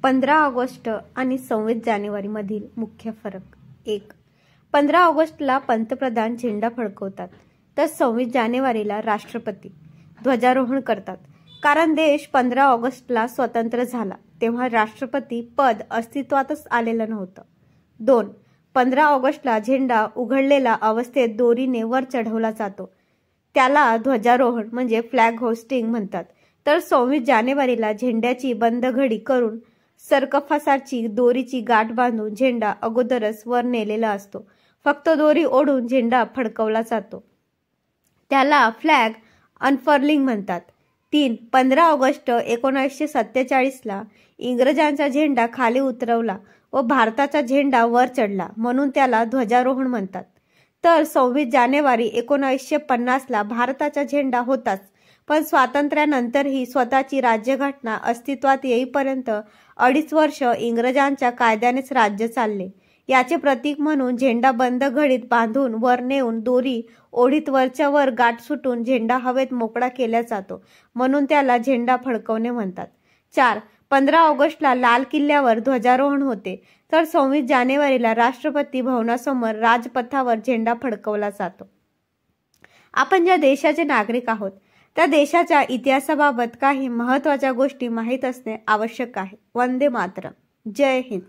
15 August आणि 26 जानेवारी मधील मुख्य फरक. 1. 15 ऑगस्टला पंतप्रधान झेंडा फडकवतात तर 26 जानेवारीला राष्ट्रपती ध्वजारोहण करतात. कारण देश 15 ऑगस्टला स्वतंत्र झाला तेव्हा राष्ट्रपती पद अस्तित्वातच आलेलं नव्हतं. 2. 15 ऑगस्टला झेंडा उघडलेला अवस्थेत दोरीने वर चढवला जातो, त्याला ध्वजारोहण म्हणजे फ्लॅग होस्टिंग म्हणतात. तर 26 जानेवारीला झेंड्याची बंद घडी करून सरकफासाची दोरीची गाठ बांधून झेंडा अगोदरच वर नेलेला असतो. फक्त दोरी ओढून झेंडा फडकवला जातो, त्याला फ्लॅग अनफर्लिंग म्हणतात. 3. 15 ऑगस्ट 1947ला इंग्रजांचा झेंडा खाली उतरवला व भारताचा झेंडा वर चढला म्हणून त्याला ध्वजारोहण म्हणतात. तर 26 जानेवारी 1950ला भारताचा झेंडा होताच, पण स्वातंत्र्यानंतरही स्वतःची राज्यघटना अस्तित्वात येईपर्यंत 2.5 वर्ष इंग्रजांच्या कायद्यानेच राज्य चालले. याचे प्रतीक म्हणून झेंडा बंद घडीत बांधून वर नेऊन दोरी ओढीत वरच्या वर गाठ सुटून झेंडा हवेत मोकळा केला जातो म्हणून त्याला झेंडा फडकवणे म्हणतात. 4. 15 ऑगस्टला लाल किल्ल्यावर ध्वजारोहण होते तर 26 जानेवारीला राष्ट्रपती भवनासमोर राजपथावर झेंडा फडकवला जातो. आपण ज्या देशाचे नागरिक आहोत त्या देशाच्या इतिहासाबाबत काही महत्त्वाच्या गोष्टी माहीत असणे आवश्यक आहे. वंदे मातरम. जय हिंद.